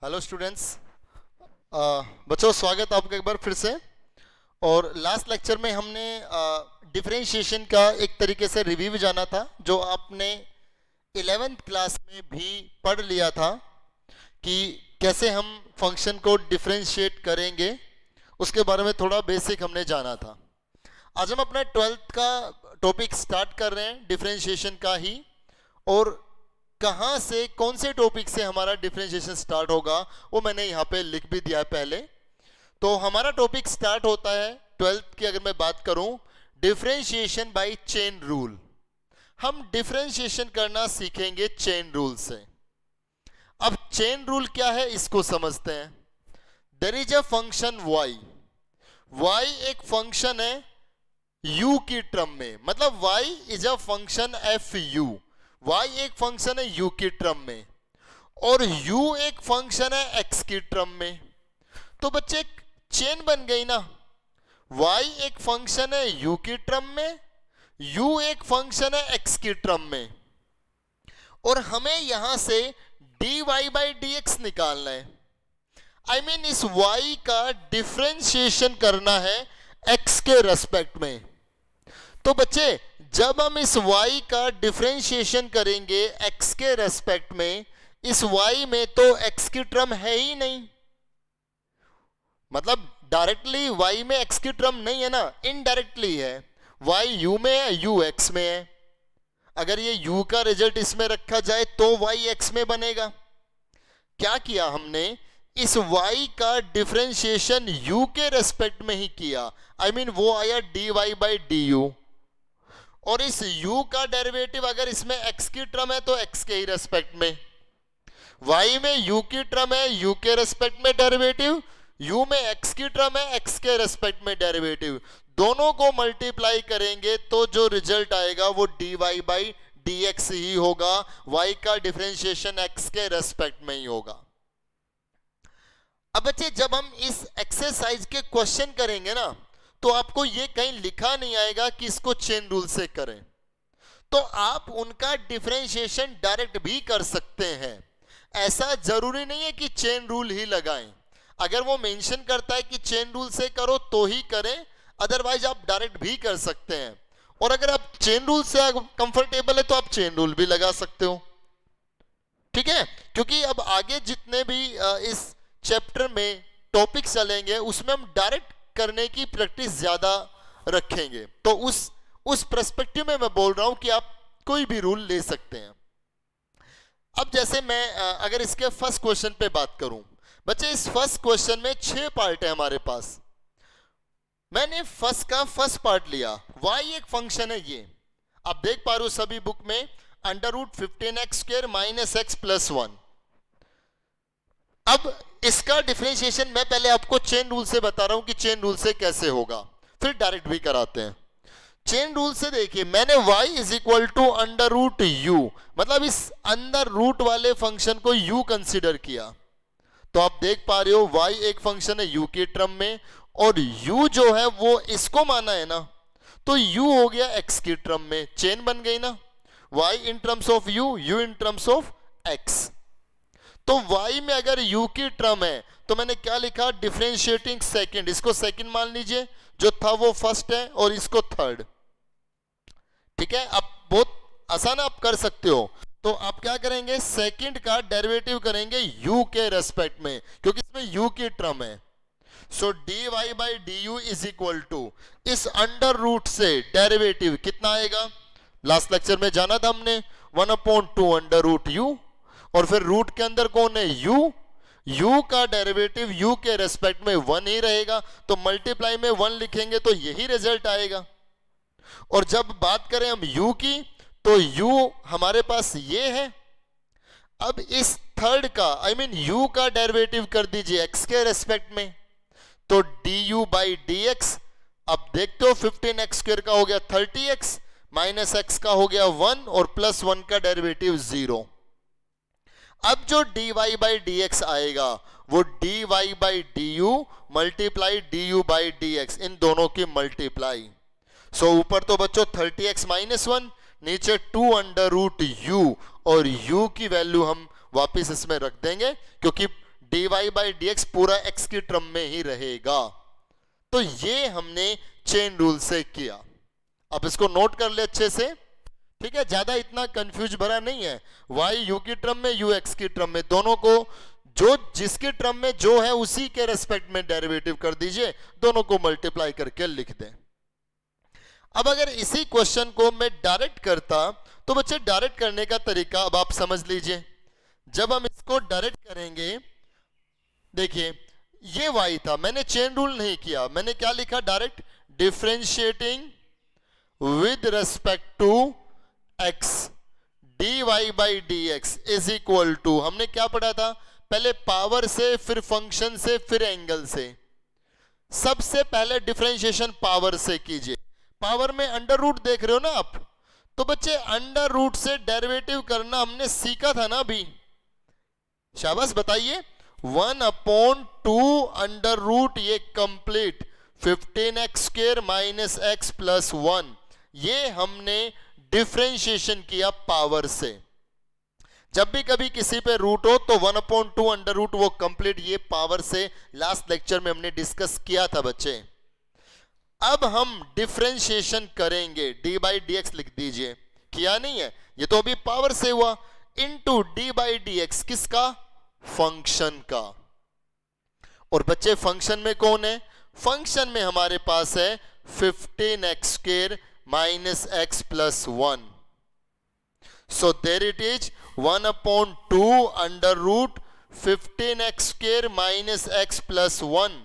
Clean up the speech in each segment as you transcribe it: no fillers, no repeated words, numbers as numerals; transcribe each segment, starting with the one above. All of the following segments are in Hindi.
Hello students. बच्चों, स्वागत आपका एक बार फिर से। और लास्ट लेक्चर में हमने डिफरेंशिएशन का एक तरीके से रिव्यू जाना था, जो आपने 11th क्लास में भी पढ़ लिया था कि कैसे हम फंक्शन को डिफरेंशिएट करेंगे। उसके बारे में थोड़ा बेसिक हमने जाना था। आज हम अपना 12th का टॉपिक स्टार्ट कर रहे हैं, डिफरेंशिएशन का ही। और कहाँ से, कौन से टॉपिक से हमारा डिफरेंशिएशन स्टार्ट होगा वो मैंने यहाँ पे लिख भी दिया है पहले। तो हमारा टॉपिक स्टार्ट होता है 12th की, अगर मैं बात करूं, डिफरेंशिएशन बाय चेन रूल। हम डिफरेंशिएशन करना सीखेंगे चेन रूल से। अब चेन रूल क्या है इसको समझते हैं। There is a function y एक फंक्शन है u की टर्म में, मतलब y is a function f u. y एक फंक्शन है u की टर्म में और u एक फंक्शन है x की टर्म में। तो बच्चे एक चेन बन गई ना। y एक फंक्शन है u की टर्म में, u एक फंक्शन है x की टर्म में, और हमें यहां से dy बाई dx निकालना है। I mean, इस y का डिफरेंशिएशन करना है x के रेस्पेक्ट में। तो बच्चे, जब हम इस y का डिफरेंशिएशन करेंगे x के रेस्पेक्ट में, इस y में तो x की टर्म है ही नहीं, मतलब डायरेक्टली y में x की टर्म नहीं है ना, इनडायरेक्टली है। y u में है, u x में है। अगर ये u का रिजल्ट इसमें रखा जाए तो y x में बनेगा। क्या किया हमने, इस y का डिफरेंशिएशन u के रेस्पेक्ट में ही किया। I mean, वो आया dy बाई du। और इस u का डेरिवेटिव अगर इसमें x की टर्म है तो x के ही रेस्पेक्ट में, y में u की टर्म है, u के रेस्पेक्ट में डेरिवेटिव, u में x की टर्म है, x के रेस्पेक्ट में डेरिवेटिव। दोनों को मल्टीप्लाई करेंगे तो जो रिजल्ट आएगा वो dy बाई dx ही होगा। y का डिफरेंशिएशन x के रेस्पेक्ट में ही होगा। अब बच्चे, जब हम इस एक्सरसाइज के क्वेश्चन करेंगे ना, तो आपको ये कहीं लिखा नहीं आएगा कि इसको चेन रूल से करें। तो आप उनका डिफरेंशिएशन डायरेक्ट भी कर सकते हैं। ऐसा जरूरी नहीं है कि चेन रूल ही लगाएं। अगर वो मेंशन करता है कि चेन रूल से करो तो ही करें, अदरवाइज आप डायरेक्ट भी कर सकते हैं। और अगर आप चेन रूल से कंफर्टेबल है तो आप चेन रूल भी लगा सकते हो, ठीक है। क्योंकि अब आगे जितने भी इस चैप्टर में टॉपिक चलेंगे उसमें हम डायरेक्ट करने की प्रैक्टिस ज्यादा रखेंगे। तो उस पर्सपेक्टिव में मैं बोल रहा हूं कि आप कोई भी रूल ले सकते हैं। अब जैसे मैं अगर इसके फर्स्ट क्वेश्चन पे बात करूं, बच्चे इस फर्स्ट क्वेश्चन में 6 पार्ट है हमारे पास। मैंने फर्स्ट का फर्स्ट पार्ट लिया, y एक फंक्शन है ये, आप देख पा रहे हो सभी बुक में, under root 15x² minus x plus 1। अब इसका डिफरेंशिएशन मैं पहले आपको चेन रूल से बता रहा हूं कि चेन रूल से कैसे होगा, फिर डायरेक्ट भी कराते हैं। चेन रूल से देखिए, मैंने y is equal to under root u, मतलब इस अंदर रूट वाले फंक्शन को u कंसीडर किया। तो आप देख पा रहे हो y एक फंक्शन है u की टर्म में, और u जो है वो इसको माना है ना, तो u हो गया x की टर्म में। चेन बन गई ना, y in terms of u, u in terms of x। तो y में अगर u की टर्म है तो मैंने क्या लिखा, डिफरेंशिएटिंग सेकंड, इसको सेकंड मान लीजिए, जो था वो फर्स्ट है और इसको थर्ड, ठीक है। अब बहुत आसान आप कर सकते हो। तो आप क्या करेंगे, सेकंड का डेरिवेटिव करेंगे u के रेस्पेक्ट में, क्योंकि इसमें u की टर्म है। So dy by du is equal to, इस अंडर रूट से डेरिवेटिव कितना आएगा, लास्ट लेक्चर में जाना था हमने, 1/2 अंडर रूट u, और फिर रूट के अंदर कौन है, u का डेरिवेटिव u के रेस्पेक्ट में 1 ही रहेगा, तो मल्टीप्लाई में 1 लिखेंगे तो यही रिजल्ट आएगा। और जब बात करें हम u की, तो u हमारे पास ये है। अब इस थर्ड का, I mean u का डेरिवेटिव कर दीजिए x के रेस्पेक्ट में, तो du बाई dx। अब देखते हो 15x² का हो गया 30x, माइनस x का हो गया 1, और प्लस 1 का डेरिवेटिव 0। अब जो dy बाई dx आएगा वो dy by du multiply du by dx, इन दोनों की मल्टीप्लाई। सो ऊपर तो बच्चों 30x माइनस 1, नीचे 2 अंडर रूट u, और u की वैल्यू हम वापिस इसमें रख देंगे, क्योंकि dy बाई डी एक्स पूरा x की टर्म में ही रहेगा। तो ये हमने चेन रूल से किया। अब इसको नोट कर ले अच्छे से, ठीक है, ज्यादा इतना कंफ्यूज भरा नहीं है। y u की टर्म में, u x की टर्म में, दोनों को जो जिसकी टर्म में जो है उसी के रेस्पेक्ट में डेरिवेटिव कर दीजिए, दोनों को मल्टीप्लाई करके लिख दें। अब अगर इसी क्वेश्चन को मैं डायरेक्ट करता तो बच्चे डायरेक्ट करने का तरीका अब आप समझ लीजिए। जब हम इसको डायरेक्ट करेंगे, देखिए ये y था, मैंने चेन रूल नहीं किया, मैंने क्या लिखा direct, differentiating with respect to x dy by d x is equal to, हमने क्या पढ़ा था, पहले पावर से, फिर फंक्शन से, फिर एंगल से। सबसे पहले डिफरेंशिएशन पावर से कीजिए। पावर में अंडर रूट देख रहे हो ना आप, तो बच्चे अंडर रूट से डेरिवेटिव करना हमने सीखा था ना अभी, शाबाश बताइए। 1/2 अंडर रूट, ये complete 15x square minus x plus 1, ये हमने डिफरेंशिएशन किया पावर से। जब भी कभी किसी पे रूट हो तो 1/2 अंडर रूट, वो कंप्लीट ये पावर से लास्ट लेक्चर में हमने डिस्कस किया था बच्चे। अब हम डिफरेंशिएशन करेंगे, डी बाई डी एक्स लिख दीजिए, किया नहीं है, ये तो अभी पावर से हुआ, into D by d x, किसका, फंक्शन का। और बच्चे फंक्शन में कौन है, फंक्शन में हमारे पास है 15x square minus x plus 1, so there it is 1/2 under root 15x square minus x plus 1।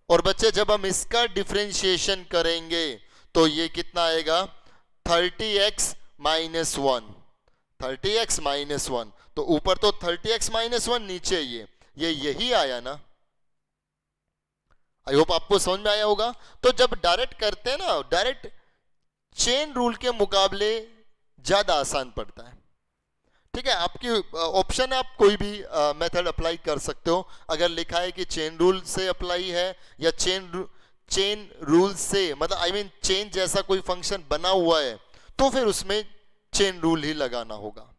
और बच्चे जब हम इसका डिफरेंशिएशन करेंगे तो ये कितना आएगा, 30x माइनस 1, 30x माइनस 1, तो ऊपर तो 30x माइनस 1, नीचे ये यही आया ना। आई होप आपको समझ में आया होगा। तो जब डायरेक्ट करते हैं ना, डायरेक्ट चेन रूल के मुकाबले ज्यादा आसान पड़ता है, ठीक है। आपकी ऑप्शन है, आप कोई भी मेथड अप्लाई कर सकते हो। अगर लिखा है कि चेन रूल से अप्लाई है या चेन रूल से, मतलब आई मीन चेन जैसा कोई फंक्शन बना हुआ है, तो फिर उसमें चेन रूल ही लगाना होगा।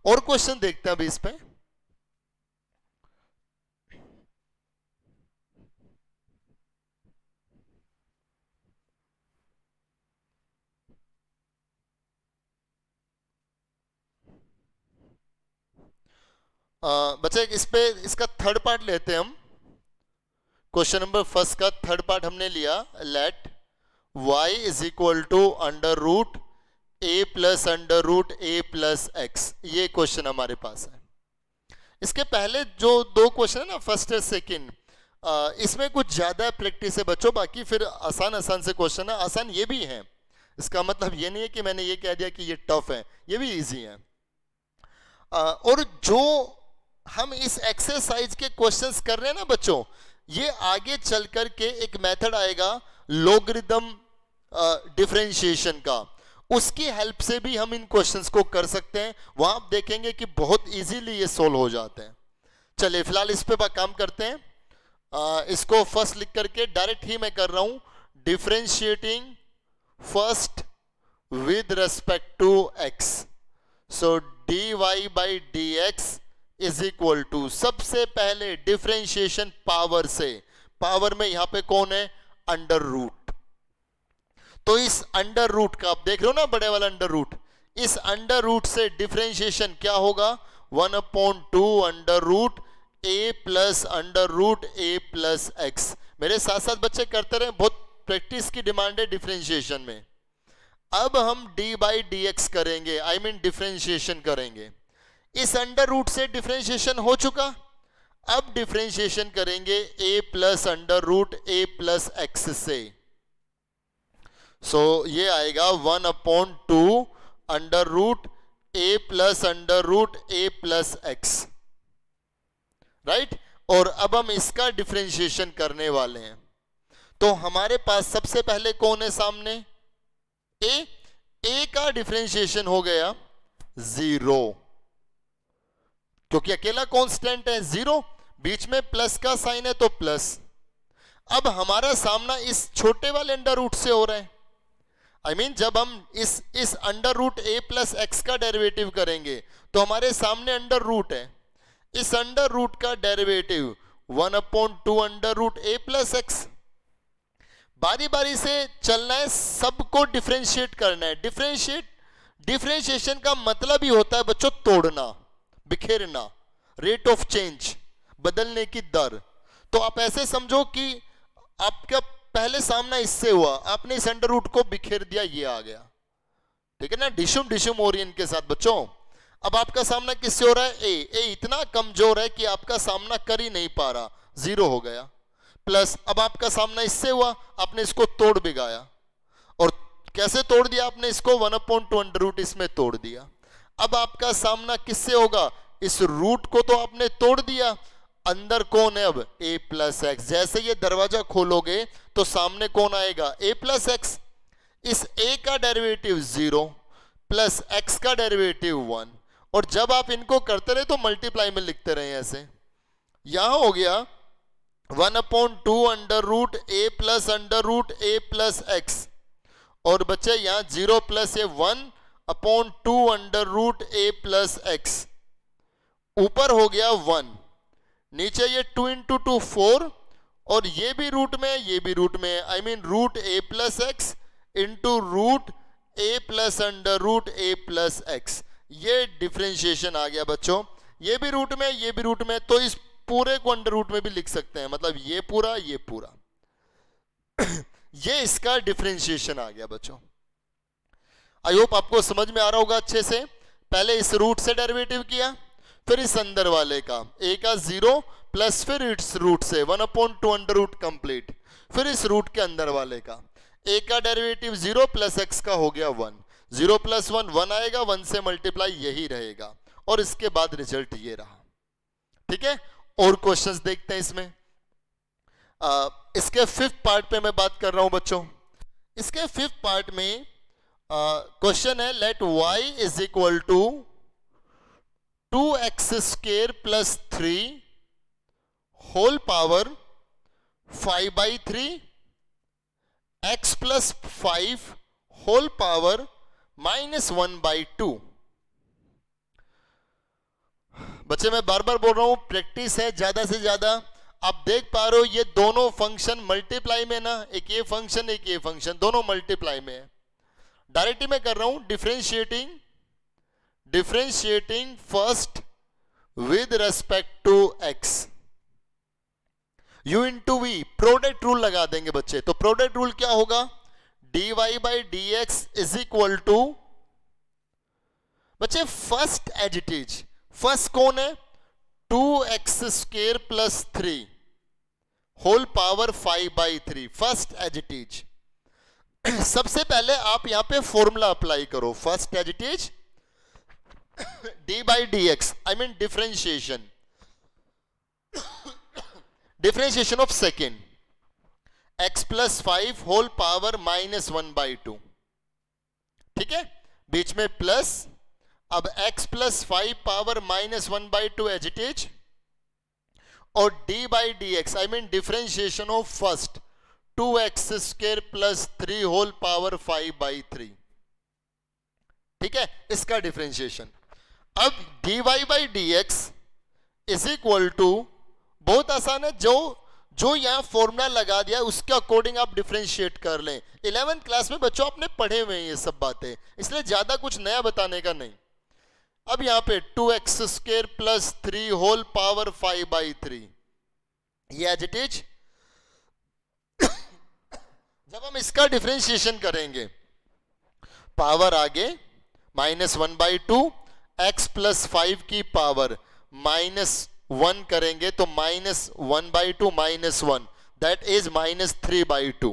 और क्वेश्चन देखते हैं अभी इस पे। बच्चे इस पे इसका थर्ड पार्ट लेते हैं हम। क्वेश्चन नंबर फर्स्ट का थर्ड पार्ट हमने लिया, let y is equal to under root a plus under root a plus x, ये क्वेश्चन हमारे पास है। इसके पहले जो दो क्वेश्चन है ना, फर्स्ट और सेकंड, इसमें कुछ ज्यादा प्रैक्टिस है बच्चों, बाकी फिर आसान आसान से क्वेश्चन है। आसान ये भी है, इसका मतलब ये नहीं है कि मैंने ये कह दिया कि ये टफ है, ये भी इजी है। और जो हम इस एक्सरसाइज के क्वेश्चंस कर रहे हैं ना बच्चों, ये आगे चल कर के एक मेथड आएगा लॉगरिदम डिफरेंशिएशन का, उसकी हेल्प से भी हम इन क्वेश्चंस को कर सकते हैं। वहां आप देखेंगे कि बहुत इजीली ये सोल्व हो जाते हैं। चलिए फिलहाल इस पे काम करते हैं। इसको फर्स्ट लिख करके डायरेक्ट ही मैं कर रहा हूं, differentiating first with respect to x, so d y by d x is equal to, सबसे पहले डिफरेंशिएशन पावर से, पावर में यहां पे कौन है, अंडर रूट। तो इस अंडर रूट का आप देख रहे हो ना, बड़े वाला अंडर रूट, इस अंडर रूट से डिफरेंशिएशन क्या होगा, 1/2 under root a plus under root a plus x. मेरे साथ साथ बच्चे करते रहे, बहुत प्रैक्टिस की डिमांड है डिफरेंशिएशन में। अब हम d बाई डी एक्स करेंगे, आई मीन डिफरेंशिएशन करेंगे। इस अंडर रूट से डिफरेंशिएशन हो चुका, अब डिफरेंशिएशन करेंगे a plus under root a plus x से। सो ये आएगा 1/2 under root a plus under root a plus x, right. और अब हम इसका डिफरेंशिएशन करने वाले हैं। तो हमारे पास सबसे पहले कौन है सामने, a का डिफरेंशिएशन हो गया 0, क्योंकि अकेला कांस्टेंट है 0, बीच में प्लस का साइन है तो प्लस। अब हमारा सामना इस छोटे वाले अंडर रूट से हो रहा है, आई मीन जब हम इस under root a plus x का डेरिवेटिव करेंगे तो हमारे सामने अंडर रूट है, इस अंडर रूट का derivative 1/2 under root a plus x. बारी बारी से चलना है, सबको डिफरेंशिएट करना है। डिफरेंशिएशन का मतलब ही होता है बच्चों तोड़ना, बिखेरना, रेट ऑफ चेंज, बदलने की दर। तो आप ऐसे समझो कि आपका पहले सामना इससे हुआ, आपने इस अंडर रूट को बिखेर दिया, ये आ गया, ठीक है ना, डिशुम डिशुम ओरियन के साथ बच्चों। अब आपका सामना किससे हो रहा है? ए इतना कमजोर है कि आपका सामना कर ही नहीं पा रहा, जीरो हो गया। प्लस अब आपका सामना इससे हुआ, आपने इसको तोड़ भी गया। और कैसे तोड़ दिया आपने इसको? 1/2 अंडर रूट इसमें तोड़ दिया। अब आपका सामना किससे होगा? इस रूट को तो आपने तोड़ दिया, अंदर कौन है अब? a plus x. जैसे ये दरवाजा खोलोगे तो सामने कौन आएगा? a plus x. इस a का डेरिवेटिव 0 प्लस x का डेरिवेटिव 1। और जब आप इनको करते रहे तो मल्टीप्लाई में लिखते रहे ऐसे। यहां हो गया 1/2 under root a plus under root a plus x. और बच्चे यहां 0 प्लस ये 1/2 under root a plus x. ऊपर हो गया 1, नीचे ये 2 × 2 4, और ये भी रूट में, ये भी रूट में, I mean root a plus x into root a plus under root a plus x. ये डिफरेंशिएशन आ गया बच्चों, ये भी रूट में, ये भी रूट में, तो इस पूरे को अंडर रूट में भी लिख सकते हैं, मतलब ये पूरा, ये पूरा। ये इसका डिफरेंशिएशन आ गया बच्चों। आई होप आपको समझ में आ रहा होगा अच्छे से। पहले इस रूट से डेरिवेटिव किया, फिर इस अंदर वाले का a का 0 प्लस फिर इस रूट से 1/2 अंडर रूट कंप्लीट, फिर इस रूट के अंदर वाले का a का डेरिवेटिव 0 प्लस x का हो गया 1। 0 प्लस 1 1 आएगा, 1 से मल्टीप्लाई यही रहेगा, और इसके बाद रिजल्ट ये रहा। ठीक है, और क्वेश्चंस देखते हैं इसमें। इसके 5th पार्ट पे मैं बात कर रहा हूं बच्चों। इसके 5th पार्ट में क्वेश्चन है, let y is equal to 2x² plus 3 whole power 5/3 x plus 5 whole power -1/2। बच्चे मैं बार बार बोल रहा हूं, प्रैक्टिस है ज्यादा से ज्यादा। आप देख पा रहे हो ये दोनों फंक्शन मल्टीप्लाई में ना, एक ये फंक्शन एक ये फंक्शन, दोनों मल्टीप्लाई में है। डायरेक्टली मैं कर रहा हूं differentiating first with respect to x, u into v, product rule लगा देंगे बच्चे। तो प्रोडक्ट रूल क्या होगा? dy/dx इज इक्वल टू, बच्चे first as it is, first कौन है? 2x² plus 3 whole power 5/3, first as it is. सबसे पहले आप यहां पे फॉर्मूला अप्लाई करो, first as it is d/dx, I mean differentiation of second, x plus 5 whole power -1/2। ठीक है, बीच में प्लस, अब x plus 5 power -1/2 as it is, और d/dx I mean differentiation of first 2x² plus 3 whole power 5/3। ठीक है, इसका डिफरेंशिएशन। अब dy/dx इज इक्वल टू, बहुत आसान है, जो यहां फॉर्मूला लगा दिया उसके अकॉर्डिंग आप डिफरेंशिएट कर लें। 11th क्लास में बच्चों आपने पढ़े हुए हैं ये सब बातें, इसलिए ज्यादा कुछ नया बताने का नहीं। अब यहां पे 2x² प्लस 3 होल पावर 5/3, ये एज इट इज। जब हम इसका डिफरेंशिएशन करेंगे, पावर आगे -1/2, x प्लस 5 की पावर -1 करेंगे तो -1/2 -1, दैट इज -3/2।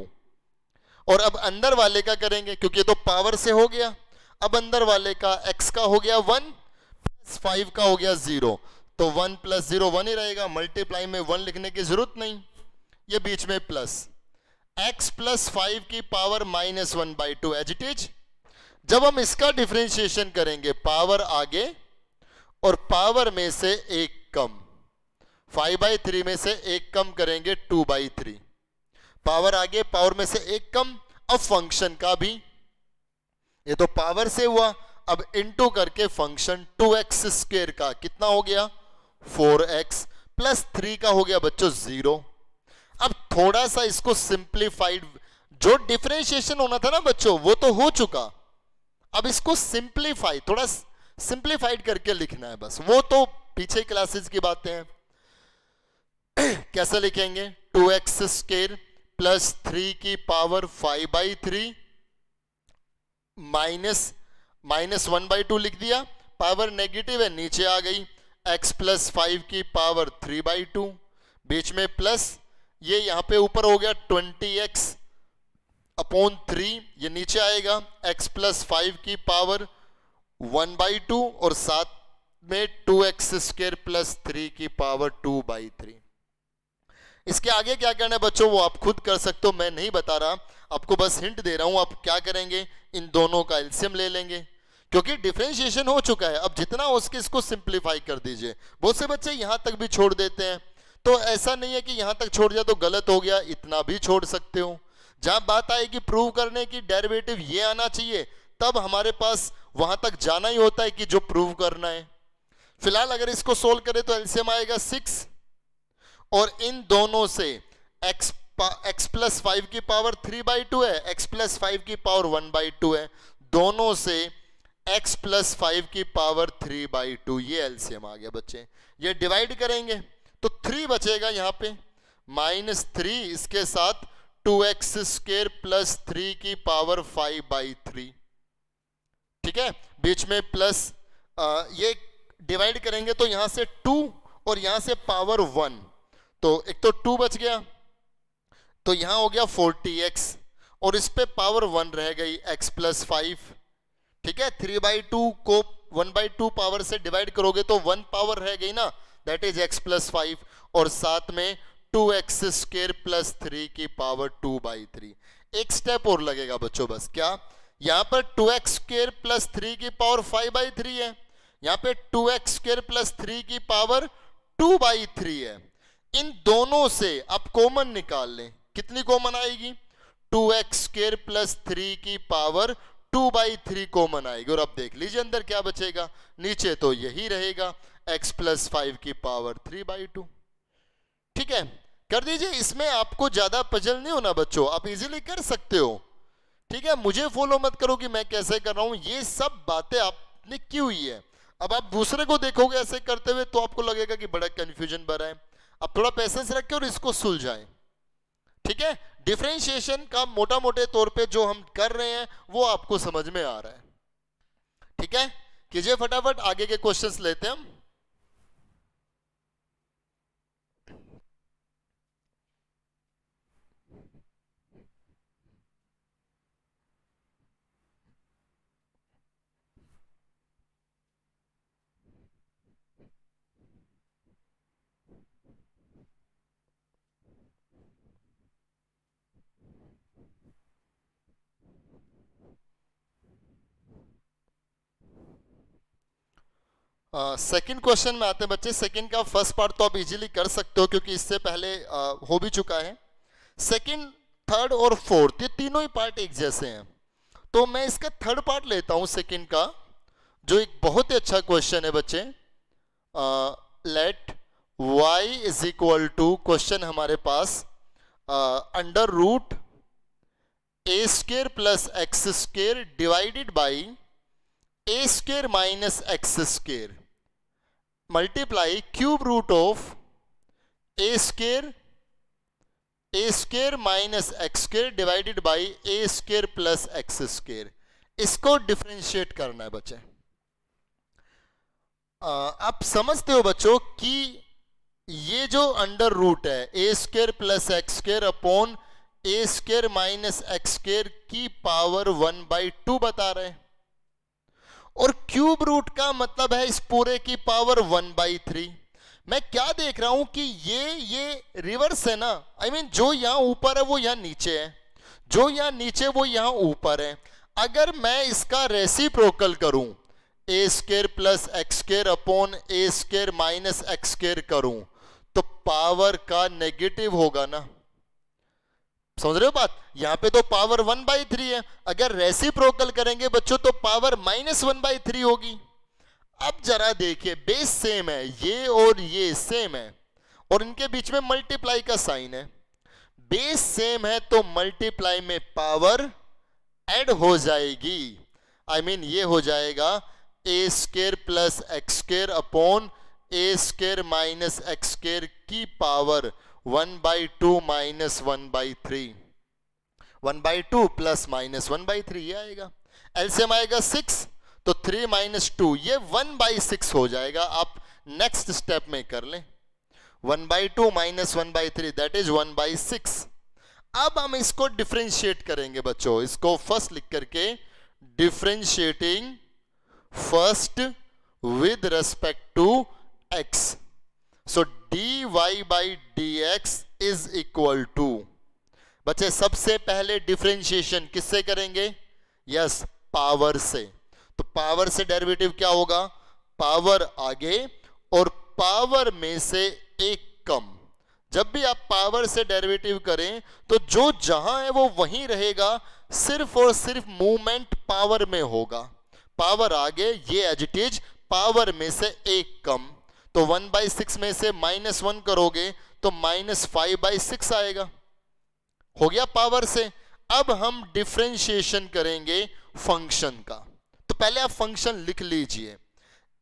और अब अंदर वाले का करेंगे, क्योंकि ये तो पावर से हो गया। अब अंदर वाले का x का हो गया 1 प्लस 5 का हो गया 0, तो 1 प्लस 0 1 ही रहेगा, मल्टीप्लाई में 1 लिखने की जरूरत नहीं। ये बीच में प्लस, x प्लस 5 की पावर -1/2 एज इट इज। जब हम इसका डिफरेंशिएशन करेंगे, पावर आगे और पावर में से एक कम, 5/3 में से एक कम करेंगे 2/3, पावर आगे पावर में से एक कम। अब फंक्शन का भी, ये तो पावर से हुआ, अब इनटू करके फंक्शन 2x² का कितना हो गया 4x प्लस 3 का हो गया बच्चों 0। अब थोड़ा सा इसको सिंप्लीफाइड, जो डिफरेंशिएशन होना था ना बच्चों वो तो हो चुका, अब इसको सिंप्लीफाई, थोड़ा सिंप्लीफाइड करके लिखना है बस, वो तो पीछे क्लासेस की बातें हैं। कैसे लिखेंगे? 2x स्क्वायर प्लस 3 की पावर 5/3 माइनस 1/2 लिख दिया, पावर नेगेटिव है नीचे आ गई, x प्लस 5 की पावर 3/2, बीच में प्लस, ये यहां पे ऊपर हो गया 20x अपॉन 3, ये नीचे आएगा x प्लस 5 की पावर 1/2 और साथ में 2x स्क्वायर प्लस 3 की पावर 2/3। इसके आगे क्या करना है बच्चों वो आप खुद कर सकते हो, मैं नहीं बता रहा, आपको बस हिंट दे रहा हूं। आप क्या करेंगे, इन दोनों का एलसीएम ले लेंगे, क्योंकि डिफरेंशिएशन हो चुका है। अब जितना हो सके इसको सिंप्लीफाई कर दीजिए। बहुत से बच्चे यहां तक भी छोड़ देते हैं, तो ऐसा नहीं है कि यहां तक छोड़ दिया तो गलत हो गया, इतना भी छोड़ सकते हो। जहां बात आएगी प्रूव करने की, डेरिवेटिव ये आना चाहिए, तब हमारे पास वहां तक जाना ही होता है कि जो प्रूव करना है। फिलहाल अगर इसको सोल्व करें तो एलसीएम आएगा 6, और इन दोनों से x प्लस 5 की पावर 3/2 है, x प्लस 5 की पावर 1/2 है, दोनों से x प्लस 5 की पावर 3/2, ये एलसीएम आ गया बच्चे। ये डिवाइड करेंगे तो 3 बचेगा यहाँ पे, -3 इसके साथ 2x स्क्वायर प्लस 3 की पावर 5/3, ठीक है, बीच में प्लस, ये डिवाइड करेंगे तो यहां से 2 और यहां से पावर 1, तो एक तो 2 बच गया, तो यहां हो गया 40x और इस पे पावर 1 रह गई x प्लस 5, ठीक है। 3/2 को 1/2 पावर से डिवाइड करोगे तो 1 पावर रह गई ना, दैट इज x प्लस 5, और साथ में 2x स्क्वायर प्लस 3 की पावर 2/3। एक स्टेप और लगेगा बच्चों बस, क्या, यहां पर 2x स्क्वायर प्लस 3 की पावर 5/3 है, यहां पे 2x स्क्वायर प्लस 3 की पावर 2/3 है। इन दोनों से आप कॉमन निकाल लें, कितनी कॉमन आएगी, 2x स्क्वायर प्लस 3 की पावर 2/3 कॉमन आएगी, और अब देख लीजिए अंदर क्या बचेगा, नीचे तो यही रहेगा x प्लस 5 की पावर 3/2, ठीक है। कर दीजिए, इसमें आपको ज्यादा पजल नहीं होना बच्चों, आप इजीली कर सकते हो, ठीक है। मुझे फॉलो मत करो कि मैं कैसे कर रहा हूं, ये सब बातें आपने की हुई है। अब आप दूसरे को देखोगे ऐसे करते हुए तो आपको लगेगा कि बड़ा कंफ्यूजन भरा है। अब थोड़ा पेशेंस रखें और इसको सुलझाएं, ठीक है। डिफरेंशिएशन का मोटा मोटे तौर पे जो हम कर रहे हैं वो आपको समझ में आ रहा है, ठीक है। कीजिए फटाफट, आगे के क्वेश्चंस लेते हैं हम। सेकंड क्वेश्चन में आते हैं बच्चे। सेकंड का फर्स्ट पार्ट तो आप इजीली कर सकते हो क्योंकि इससे पहले हो भी चुका है। सेकंड, थर्ड और फोर्थ ये तीनों ही पार्ट एक जैसे हैं, तो मैं इसका थर्ड पार्ट लेता हूं सेकंड का, जो एक बहुत ही अच्छा क्वेश्चन है बच्चे। Let y is equal to, question हमारे पास under root a square plus x square divided by a square minus x square multiply cube root of a square minus x square divided by a square plus x square. इसको डिफरेंशिएट करना है बच्चे। आप समझते हो बच्चों कि ये जो अंडर रूट है a square plus x square upon a square minus x square की पावर 1/2 बता रहे हैं, और क्यूब रूट का मतलब है इस पूरे की पावर 1/3। मैं क्या देख रहा हूं कि ये रिवर्स है ना, आई मीन जो यहां ऊपर है वो यहां नीचे है, जो यहां नीचे वो यहां ऊपर है। अगर मैं इसका रेसिप्रोकल करूं, a square plus x square upon a square minus x square करूं, तो पावर का नेगेटिव होगा ना, समझ रहे हो बात। यहां पे तो पावर 1/3 है, अगर रेसिप्रोकल करेंगे बच्चों तो पावर -1/3 होगी। अब जरा देखिए, बेस सेम है, ये और ये सेम है, और इनके बीच में मल्टीप्लाई का साइन है। बेस सेम है तो मल्टीप्लाई में पावर ऐड हो जाएगी। आई मीन ये हो जाएगा a square plus x square upon a square minus x square की पावर 1/2 माइनस 1/3, 1/2 प्लस माइनस 1/3 ये आएगा। एलसीएम आएगा 6, तो 3 माइनस 2 ये 1/6 हो जाएगा। आप नेक्स्ट स्टेप में कर लें, 1/2 माइनस 1/3 दैट इज 1/6। अब हम इसको डिफरेंशिएट करेंगे बच्चों, इसको फर्स्ट लिख करके, differentiating first with respect to x, so dy by dx is equal to, बच्चे सबसे पहले डिफरेंशिएशन किससे करेंगे? यस, पावर से। तो पावर से डेरिवेटिव क्या होगा? पावर आगे और पावर में से एक कम। जब भी आप पावर से डेरिवेटिव करें तो जो जहां है वो वहीं रहेगा, सिर्फ और सिर्फ मूवमेंट पावर में होगा। पावर आगे, ये एज इट इज, पावर में से एक कम। तो 1/6 में से -1 करोगे तो -5/6 आएगा। हो गया पावर से। अब हम डिफरेंशिएशन करेंगे फंक्शन का। तो पहले आप फंक्शन लिख लीजिए,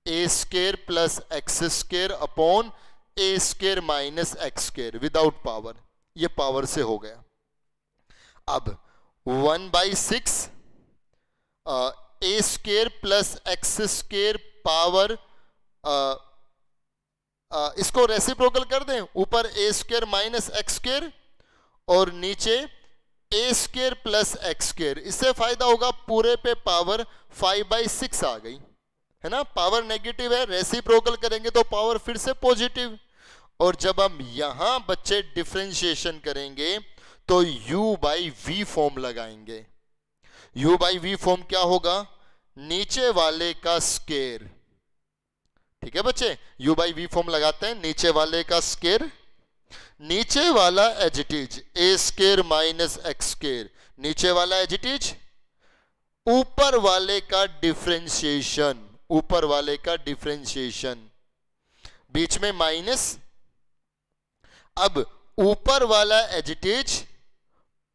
a square plus x square upon a square minus x square without power, ये पावर से हो गया। अब 1/6 a square plus x square power, इसको रेसिप्रोकल कर दें, ऊपर a square minus x square और नीचे a square plus x square. इससे फायदा होगा, पूरे पे पावर 5/6 आ गई है ना। पावर नेगेटिव है, रेसिप्रोकल करेंगे तो पावर फिर से पॉजिटिव। और जब हम यहां बच्चे डिफरेंशिएशन करेंगे तो u बाई वी फॉर्म लगाएंगे। u बाई वी फॉर्म क्या होगा? नीचे वाले का स्क्वायर। ठीक है बच्चे, u बाई वी फॉर्म लगाते हैं, नीचे वाले का स्क्वायर, नीचे वाला as it is a square minus x square, नीचे वाला एज इट इज, ऊपर वाले का डिफरेंशिएशन, ऊपर वाले का डिफरेंशिएशन, बीच में माइनस। अब ऊपर वाला एज इट इज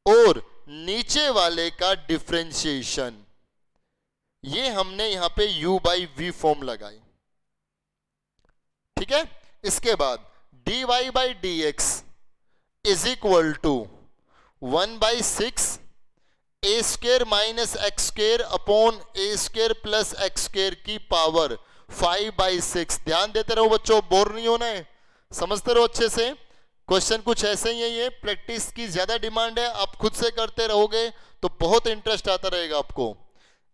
और नीचे वाले का डिफरेंशिएशन, ये हमने यहां पे u बाई वी फॉर्म लगाई। ठीक है, इसके बाद dy by dx is equal to 1/6 a square minus x square upon a square plus x square की पावर 5/6। ध्यान देते रहो बच्चों, बोर नहीं होना है, समझते रहो अच्छे से। क्वेश्चन कुछ ऐसे ही है, ये प्रैक्टिस की ज्यादा डिमांड है, आप खुद से करते रहोगे तो बहुत इंटरेस्ट आता रहेगा आपको।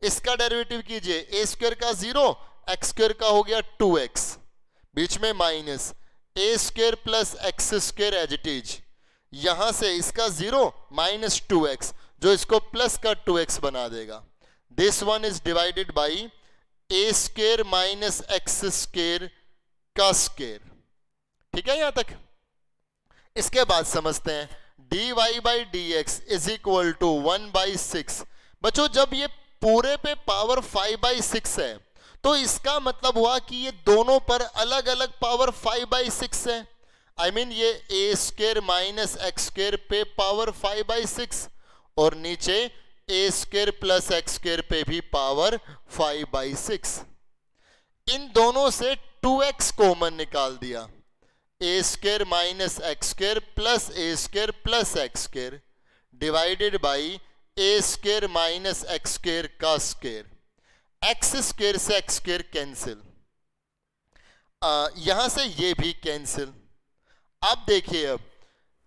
इसका डेरिवेटिव कीजिए, ए स्क्वायर का 0, एक्स स्क्वायर का हो गया 2x, बीच में minus, a square plus x square as it is, यहां से इसका 0 माइनस 2x, जो इसको प्लस का 2x बना देगा। This one is divided by a square minus x square का स्क्वायर। ठीक है यहां तक? इसके बाद समझते हैं dy by dx is equal to 1/6। बच्चों जब ये पूरे पे पावर 5/6 है तो इसका मतलब हुआ कि ये दोनों पर अलग अलग पावर 5/6 है। आई मीन ये ए स्क्वायर माइनस एक्स स्क्वायर पे पावर 5/6 और नीचे a square plus x square पे भी पावर 5/6। इन दोनों से 2x कॉमन निकाल दिया, a square minus x square plus a square plus x square divided by a square minus x square का स्क्वायर। एक्स स्क्वायर से एक्स स्क्वायर कैंसिल, यहां से ये भी कैंसिल। अब देखिए, अब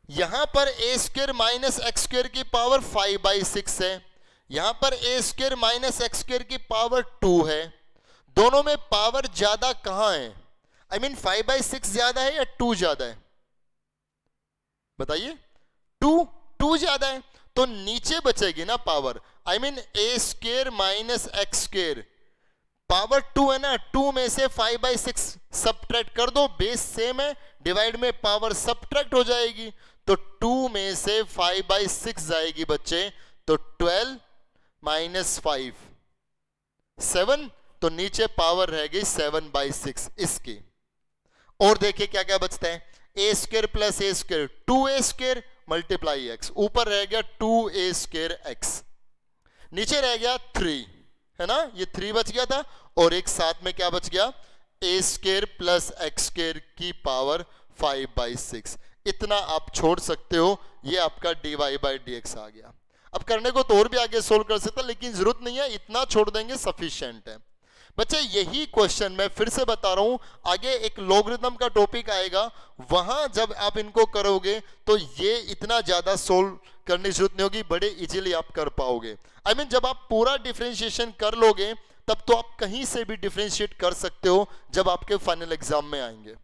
यहां पर ए स्क्वायर माइनस एक्स स्क्वायर की पावर 5/6 है, यहां पर ए स्क्वायर माइनस एक्स स्क्वायर की पावर 2 है। दोनों में पावर ज्यादा कहां है? आई मीन 5/6 ज्यादा है या 2 ज्यादा है? बताइए। 2 ज्यादा है, तो नीचे बचेगी ना power. I mean A square minus x square, power 2 है ना, 2 में से 5/6 सबट्रैक्ट कर दो, बेस सेम है, डिवाइड में पावर सबट्रैक्ट हो जाएगी, तो 2 में से 5/6 जाएगी बच्चे, तो 12 माइनस 5 7, तो नीचे पावर रह गई 7/6 इसकी। और देखिए क्या क्या बचता है, a square plus a square 2a square multiply x, ऊपर रह गया 2a स्क्वायर x, नीचे रह गया 3, है ना, ये 3 बच गया था, और एक साथ में क्या बच गया, a square plus x square की पावर 5/6। इतना आप छोड़ सकते हो, ये आपका dy/dx आ गया। अब करने को तो और भी आगे सोल्व कर सकता, लेकिन जरूरत नहीं है, इतना छोड़ देंगे सफिशिएंट है। बच्चे यही क्वेश्चन मैं फिर से बता रहा हूं, आगे एक लॉगरिथम का टॉपिक आएगा, वहां जब आप इनको करोगे तो ये इतना ज्यादा सोल्व करने की जरूरत नहीं होगी, बड़े इजीली आप कर पाओगे। आई मीन जब आप पूरा डिफरेंशिएशन कर लोगे तब तो आप कहीं से भी डिफरेंशिएट कर सकते हो जब आपके फाइनल एग्जाम में आएंगे।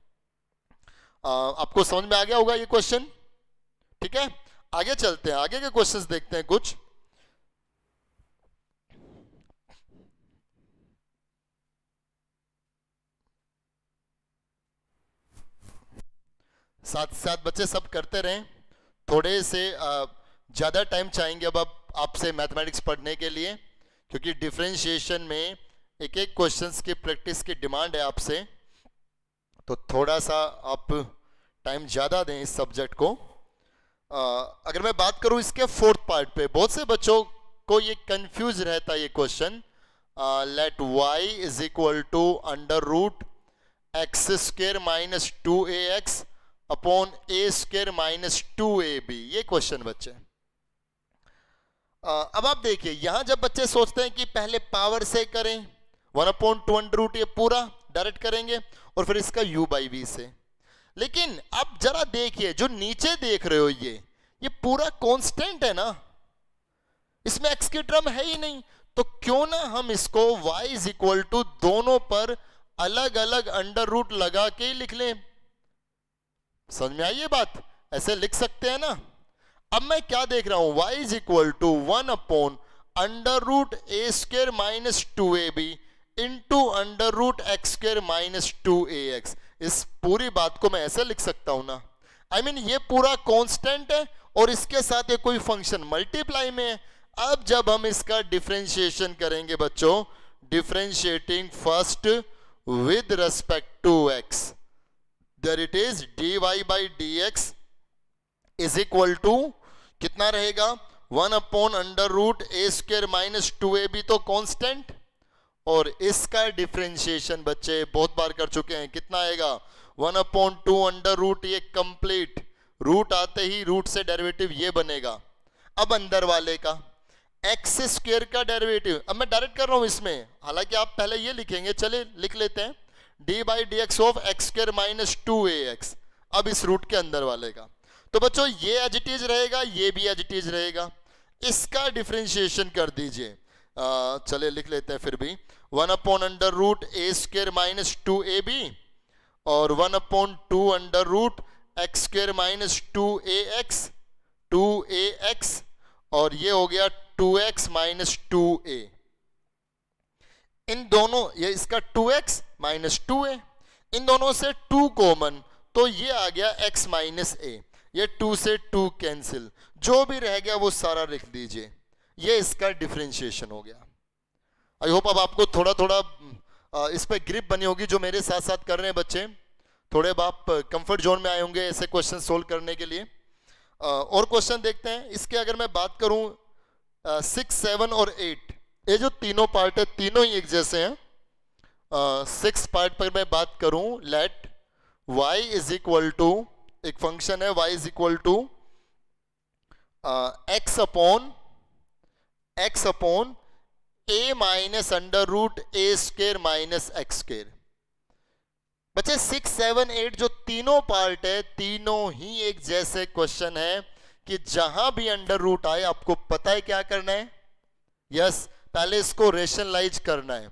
आपको समझ में आ गया होगा ये क्वेश्चन, ठीक है। आगे चलते हैं, आगे के क्वेश्चंस देखते हैं कुछ। साथ साथ बच्चे सब करते रहें, थोड़े से ज़्यादा टाइम चाहेंगे अब आपसे मैथमेटिक्स पढ़ने के लिए, क्योंकि डिफरेंशिएशन में एक एक क्वेश्चंस की प्रैक्टिस की डिमांड है आपसे, तो थोड़ा सा आप टाइम ज़्यादा दें इस सब्जेक्ट को। अगर मैं बात करूं इसके फोर्थ पार्ट पे, बहुत से बच्चों को ये कंफ्यूज रहता है ये question, let y is equal to under root x square minus 2ax upon a square minus 2ab, ये क्वेश्चन बच्चे। अब आप देखिए यहां जब बच्चे सोचते हैं कि पहले पावर से करें 1/2 अंडर रूट, ये पूरा डायरेक्ट करेंगे और फिर इसका u/v से, लेकिन अब जरा देखिए जो नीचे देख रहे हो ये पूरा कांस्टेंट है ना, इसमें x की टर्म है ही नहीं, तो क्यों ना हम इसको y इज इक्वल टू दोनों पर अलग अलग अंडर रूट लगा के ही लिख लें। समझ में आई ये बात, ऐसे लिख सकते हैं ना। अब मैं क्या देख रहा हूं, y is equal to 1/√a square minus 2ab into under root x square minus 2ax, इस पूरी बात को मैं ऐसे लिख सकता हूं ना। आई मीन ये पूरा कांस्टेंट है और इसके साथ ये कोई फंक्शन मल्टीप्लाई में है। अब जब हम इसका डिफरेंशिएशन करेंगे बच्चों, differentiating first with respect to x, there it is dy/dx is equal to कितना रहेगा, 1/√a स्क्वायर माइनस 2ab, तो कांस्टेंट, और इसका डिफरेंशिएशन बच्चे बहुत बार कर चुके हैं, कितना आएगा 1/2 अंडर रूट, ये कंप्लीट रूट आते ही रूट से डेरिवेटिव ये बनेगा। अब अंदर वाले का एक्स स्क्वायर का डेरिवेटिव, अब मैं डायरेक्ट कर रहा हूं इसमें, हालांकि आप पहले ये लिखेंगे, चले लिख लेते हैं, dy/dx of x square minus 2ax, अब इस रूट के अंदर वाले का, तो बच्चों ये एज इट इज रहेगा, ये भी एज इट इज रहेगा, इसका डिफरेंशिएशन कर दीजिए। चले लिख लेते हैं फिर भी, 1/√a स्क्वायर माइनस 2ab और 1/2 under root x square minus 2ax, और ये हो गया 2x माइनस 2a, इन दोनों, ये इसका 2x माइनस 2a, इन दोनों से 2 कॉमन, तो ये आ गया x माइनस a, ये 2 से 2 कैंसिल, जो भी रह गया वो सारा लिख दीजिए, ये इसका डिफरेंशिएशन हो गया। आई होप अब आपको थोड़ा थोड़ा इस पे ग्रिप बनी होगी, जो मेरे साथ साथ कर रहे हैं बच्चे, थोड़े आप कंफर्ट जोन में आए होंगे ऐसे क्वेश्चन सोल्व करने के लिए। और क्वेश्चन देखते हैं इसके। अगर मैं बात करूं 6, 7 और 8, ये जो तीनों पार्ट है तीनों ही एक जैसे हैं। 6 पार्ट पर मैं बात करूं, let y is equal to, एक फंक्शन है y is equal to x upon a minus under root a square minus x square. बच्चे 6, 7, 8 जो तीनों पार्ट है तीनों ही एक जैसे क्वेश्चन है कि जहां भी अंडर रूट आए आपको पता है क्या करना है, यस, पहले इसको रेशनलाइज करना है।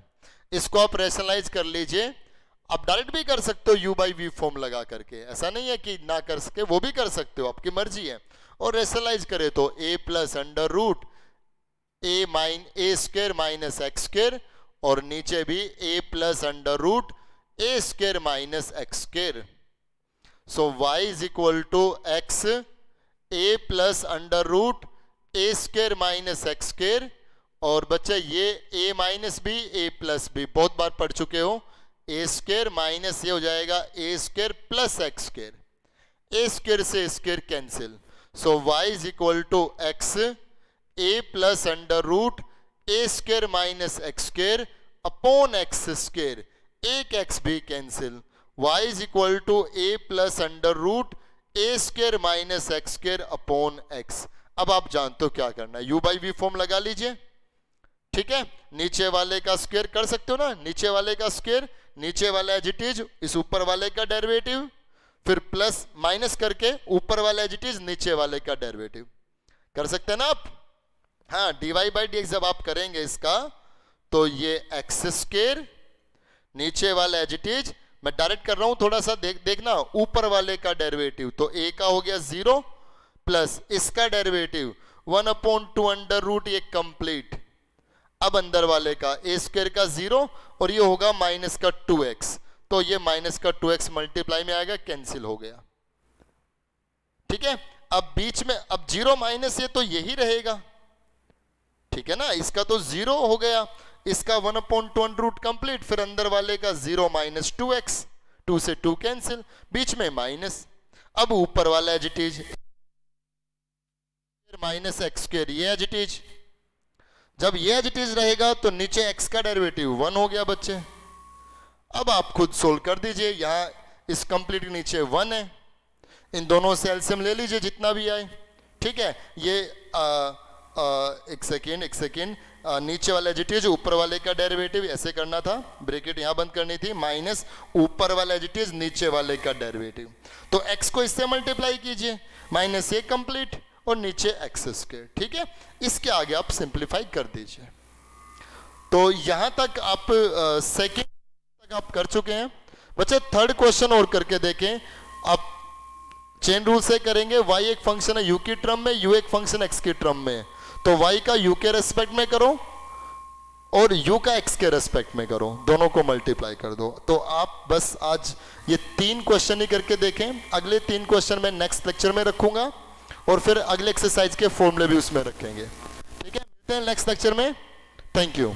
इसको आप रेशनलाइज कर लीजिए, आप डायरेक्ट भी कर सकते हो u/v फॉर्म लगा करके, ऐसा नहीं है कि ना कर सके, वो भी कर सकते हो, आपकी मर्जी है। और रेशनलाइज करे तो a plus under root a square minus x square, और नीचे भी a plus under root a square minus x square. So y is equal to x a plus under root a square minus x square, और बच्चे ये a minus b a plus b बहुत बार पढ़ चुके हो, ए स्क्वेयर माइनस ये हो जाएगा a square plus x square, a square से square cancel, so y is equal to x a plus under root a square minus x square upon x square, एक एक्स भी cancel, y is equal to a plus under root a square minus x square upon x. अब आप जानते हो क्या करना है, u बाई वी फॉर्म लगा लीजिए, ठीक है। नीचे वाले का स्क्वायर कर सकते हो ना, नीचे वाले का स्क्वायर, नीचे वाला एज इट इज, इस ऊपर वाले का डेरिवेटिव, फिर प्लस माइनस करके ऊपर वाला एज इट इज नीचे वाले का डेरिवेटिव कर सकते हैं ना आप। हाँ, डीवाई बाई डी एक्स जब आप करेंगे इसका तो ये एक्स स्क्वायर, नीचे वाला एज इट इज, मैं डायरेक्ट कर रहा हूं थोड़ा सा देखना, ऊपर वाले का डेरिवेटिव तो ए का हो गया 0 प्लस इसका डेरिवेटिव 1/2 अंडर रूट, ये कंप्लीट। अब अंदर वाले का ए स्क्वायर का 0 और ये होगा माइनस का 2x, तो ये माइनस का 2x मल्टीप्लाई में आएगा, कैंसिल हो गया, ठीक है। अब बीच में अब 0 माइनस ये तो यही रहेगा, ठीक है ना, इसका तो 0 हो गया, इसका 1/2 अंडर रूट कंप्लीट, फिर अंदर वाले का 0 माइनस 2x, 2 से 2 कैंसिल, बीच में माइनस। अब ऊपर वाला as it is minus x square, ये एज इट इज, जब ये एज इट इज रहेगा तो नीचे x का डेरिवेटिव 1 हो गया बच्चे। अब आप खुद सोल्व कर दीजिए, यहाँ इस कंप्लीट के नीचे 1 है, इन दोनों से एलसीएम ले लीजिए जितना भी आए, ठीक है। ये एक सेकेंड, नीचे वाला एज इट इज, ऊपर वाले का डेरिवेटिव ऐसे करना था, ब्रैकेट यहाँ बंद करनी थी, माइनस ऊपर वाला एज इट इज नीचे वाले का डेरिवेटिव, तो x को इससे मल्टीप्लाई कीजिए, माइनस ये कंप्लीट और नीचे एक्स स्क्वायर, ठीक है। इसके आगे आप सिंप्लीफाई कर दीजिए। तो यहां तक आप सेकंड तक आप कर चुके हैं बच्चे। थर्ड क्वेश्चन और करके देखें, आप चेन रूल से करेंगे, y एक फंक्शन है u की टर्म में, u एक फंक्शन x की टर्म में, तो y का u के रेस्पेक्ट में करो और u का x के रेस्पेक्ट में करो, दोनों को मल्टीप्लाई कर दो। तो आप बस आज ये 3 क्वेश्चन ही करके देखें, अगले 3 क्वेश्चन मैं नेक्स्ट लेक्चर में रखूंगा और फिर अगले एक्सरसाइज के फॉर्मूले भी उसमें रखेंगे, ठीक है। मिलते हैं नेक्स्ट लेक्चर में, थैंक यू।